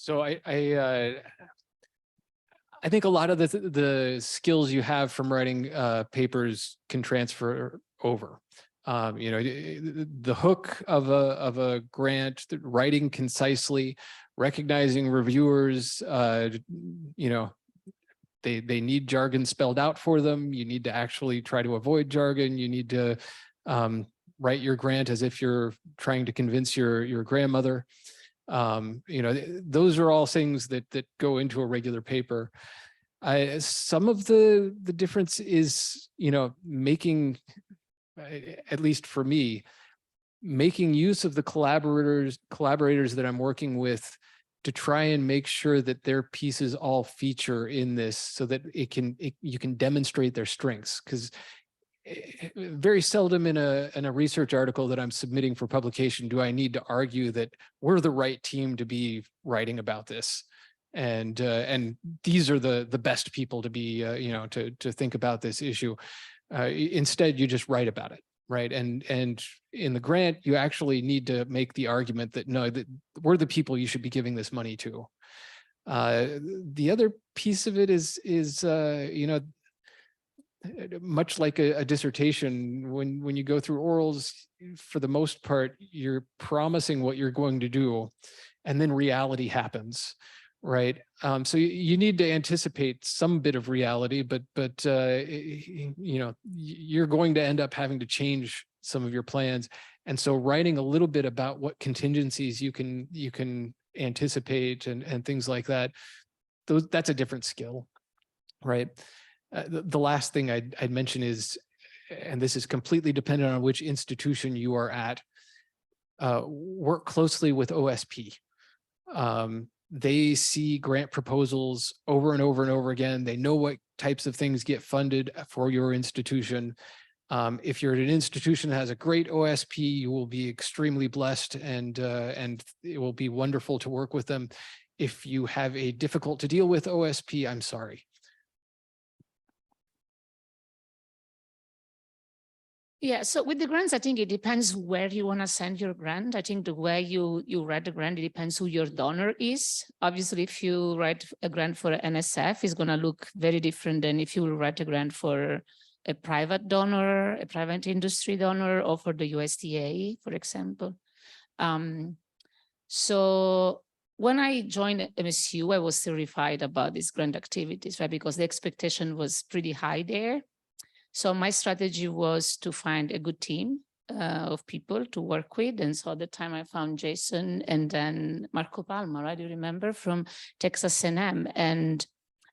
So I think a lot of the skills you have from writing papers can transfer over. You know, the hook of a grant, writing concisely, recognizing reviewers, you know, they need jargon spelled out for them. You need to actually try to avoid jargon. You need to write your grant as if you're trying to convince your grandmother. You know, those are all things that go into a regular paper. Some of the difference is, you know, making, at least for me, making use of the collaborators that I'm working with to try and make sure that their pieces all feature in this, so that you can demonstrate their strengths. Because very seldom in a research article that I'm submitting for publication do I need to argue that we're the right team to be writing about this, and these are the best people to be you know, to think about this issue. Instead, you just write about it, right? And in the grant, you actually need to make the argument that no, that we're the people you should be giving this money to. The other piece of it is you know, much like a dissertation, when you go through orals, for the most part, you're promising what you're going to do, and then reality happens, right? So you need to anticipate some bit of reality, but you know, you're going to end up having to change some of your plans. And so writing a little bit about what contingencies you can anticipate and things like that, that's a different skill, right? The last thing I'd mention is, and this is completely dependent on which institution you are at, work closely with OSP. They see grant proposals over and over and over again. They know what types of things get funded for your institution. If you're at an institution that has a great OSP, you will be extremely blessed, and it will be wonderful to work with them. If you have a difficult to deal with OSP, I'm sorry. Yeah, so with the grants, I think it depends where you want to send your grant. I think the way you write the grant, it depends who your donor is. Obviously, if you write a grant for NSF, it's going to look very different than if you will write a grant for a private donor, a private industry donor, or for the USDA, for example. So when I joined MSU, I was terrified about these grant activities, right? Because the expectation was pretty high there. So my strategy was to find a good team of people to work with. And so at the time I found Jayson and then Marco Palma, right? You remember, from Texas A&M. And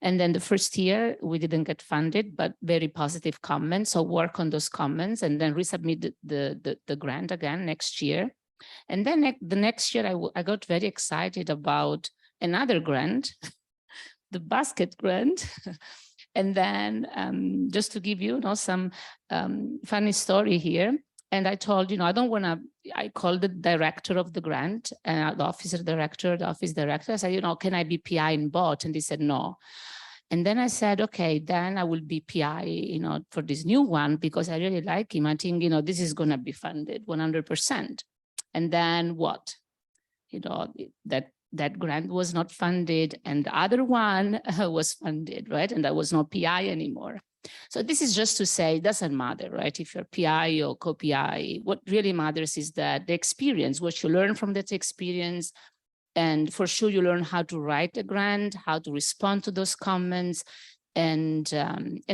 then the first year we didn't get funded, but very positive comments. So work on those comments and then resubmit the grant again next year. And then the next year I got very excited about another grant, the basket grant. And then just to give you, some funny story here. And I told, I don't want to, I called the director of the grant, the office director. I said, can I be PI in both? And they said, no. And then I said, okay, then I will be PI, for this new one, because I really like him. I think, this is going to be funded 100%. And then what? That grant was not funded, and the other one was funded, right? And I was not PI anymore. So this is just to say, it doesn't matter, right? If you're PI or co-PI, what really matters is that the experience, what you learn from that experience, and for sure you learn how to write a grant, how to respond to those comments, and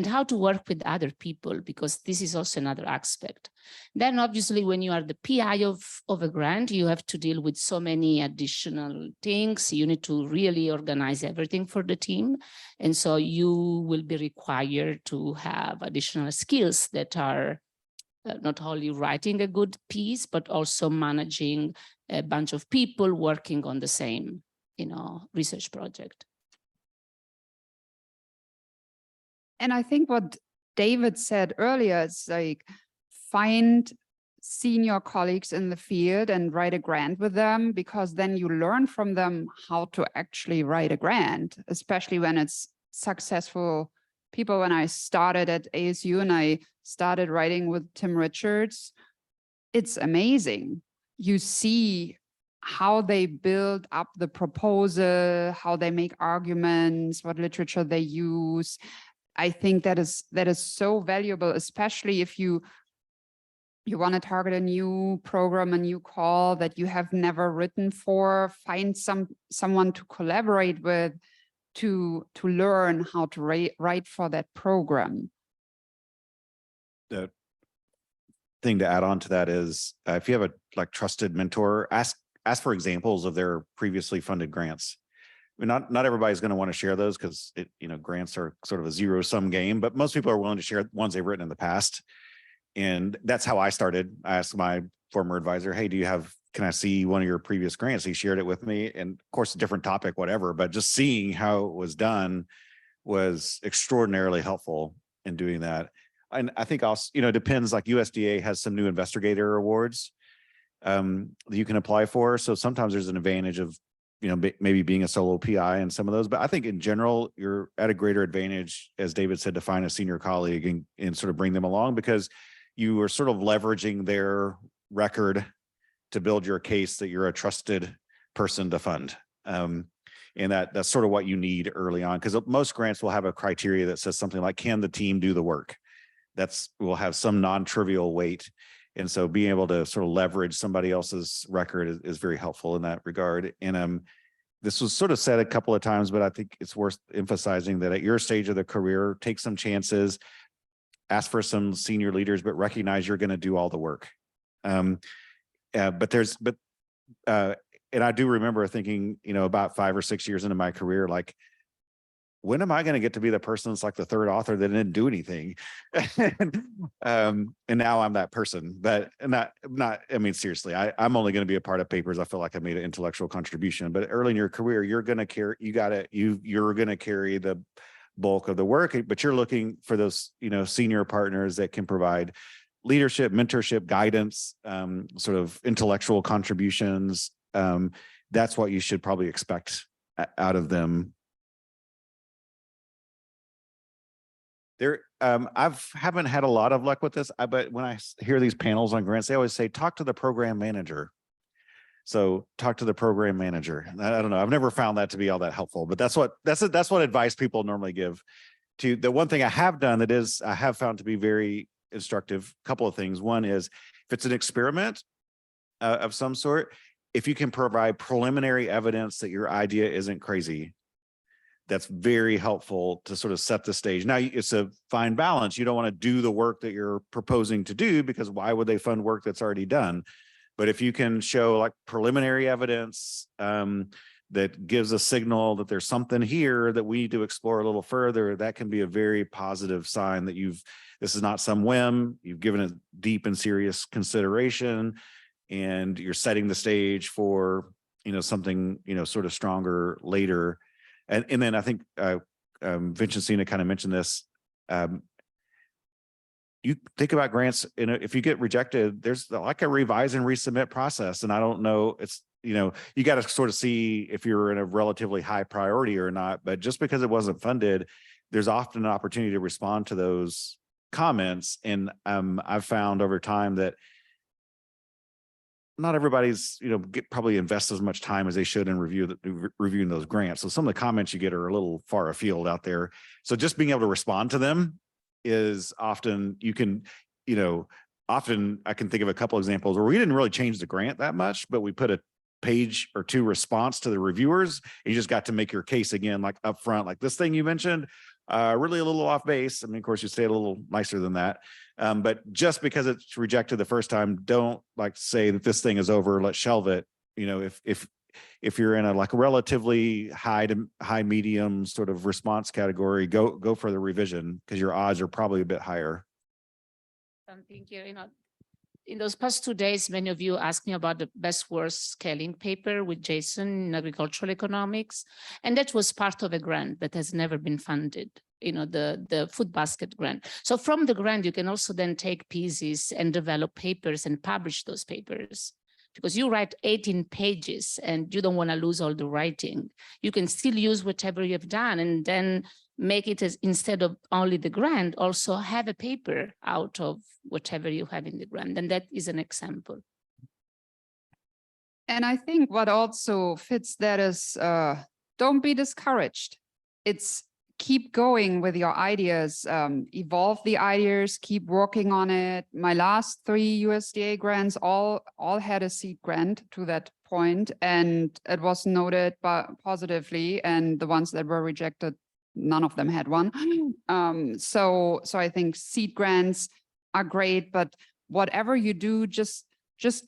how to work with other people, because this is also another aspect. Then obviously when you are the PI of a grant, you have to deal with so many additional things. You need to really organize everything for the team. And so you will be required to have additional skills that are not only writing a good piece, but also managing a bunch of people working on the same, research project. And I think what David said earlier is like, find senior colleagues in the field and write a grant with them, because then you learn from them how to actually write a grant, especially when it's successful. People, when I started at ASU and I started writing with Tim Richards, it's amazing. You see how they build up the proposal, how they make arguments, what literature they use. I think that is so valuable, especially if you want to target a new program, a new call that you have never written for. Find someone to collaborate with to learn how to write for that program. The thing to add on to that is if you have a trusted mentor, ask for examples of their previously funded grants. I mean, not everybody's going to want to share those because grants are sort of a zero-sum game, but most people are willing to share ones they've written in the past. And that's how I started. I asked my former advisor, hey, can I see one of your previous grants? He shared it with me, and of course, a different topic, whatever, but just seeing how it was done was extraordinarily helpful in doing that. And I think also, it depends, like USDA has some new investigator awards that you can apply for. So sometimes there's an advantage of, maybe being a solo PI in some of those, but I think in general, you're at a greater advantage, as David said, to find a senior colleague and sort of bring them along, because you are sort of leveraging their record to build your case that you're a trusted person to fund. And that's sort of what you need early on, because most grants will have a criteria that says something like, can the team do the work? Will have some non-trivial weight. And so being able to sort of leverage somebody else's record is very helpful in that regard. And this was sort of said a couple of times, but I think it's worth emphasizing that at your stage of the career, take some chances, ask for some senior leaders, but recognize you're going to do all the work. And I do remember thinking, about 5 or 6 years into my career, like, when am I going to get to be the person that's like the third author that didn't do anything? And now I'm that person. But seriously, I'm only going to be a part of papers I feel like I made an intellectual contribution. But early in your career, you're going to carry the bulk of the work, but you're looking for those, senior partners that can provide leadership, mentorship, guidance, sort of intellectual contributions. That's what you should probably expect out of them. Haven't had a lot of luck with this, but when I hear these panels on grants, they always say, talk to the program manager. So talk to the program manager. I don't know. I've never found that to be all that helpful, but that's what advice people normally give. To the one thing I have done I have found to be very instructive. A couple of things. One is, if it's an experiment of some sort, if you can provide preliminary evidence that your idea isn't crazy, that's very helpful to sort of set the stage. Now, it's a fine balance. You don't want to do the work that you're proposing to do, because why would they fund work that's already done? But if you can show like preliminary evidence that gives a signal that there's something here that we need to explore a little further, that can be a very positive sign that this is not some whim. You've given it deep and serious consideration, and you're setting the stage for, something, sort of stronger later. And then I think Vincenzina kind of mentioned this. You think about grants, if you get rejected, there's like a revise and resubmit process. And I don't know, you got to sort of see if you're in a relatively high priority or not. But just because it wasn't funded, there's often an opportunity to respond to those comments. And I've found over time that not everybody's, probably invest as much time as they should in reviewing those grants. So some of the comments you get are a little far afield out there. So just being able to respond to them is often, often I can think of a couple examples where we didn't really change the grant that much, but we put a page or two response to the reviewers. And you just got to make your case again, like up front, like this thing you mentioned, really a little off base. I mean, of course, you say it a little nicer than that. But just because it's rejected the first time, don't like say that this thing is over, let's shelve it. If you're in a relatively high to high medium sort of response category, go for the revision, because your odds are probably a bit higher. Something here, in those past 2 days, many of you asked me about the best worst scaling paper with Jayson in agricultural economics. And that was part of a grant that has never been funded, the food basket grant. So from the grant, you can also then take pieces and develop papers and publish those papers. Because you write 18 pages and you don't want to lose all the writing. You can still use whatever you have done and then make it as, instead of only the grant, also have a paper out of whatever you have in the grant. And that is an example. And I think what also fits that is don't be discouraged. It's keep going with your ideas, evolve the ideas, keep working on it. My last 3 USDA grants all had a seed grant to that point, and it was noted positively. And the ones that were rejected, none of them had one. So I think seed grants are great, but whatever you do, just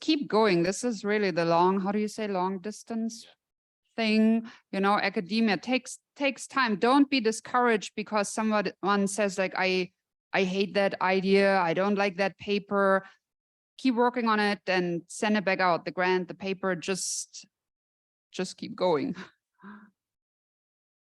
keep going. This is really the long distance thing. You know, academia takes time. Don't be discouraged because someone says like, I hate that idea, I don't like that paper. Keep working on it and send it back out. The grant, the paper, just keep going.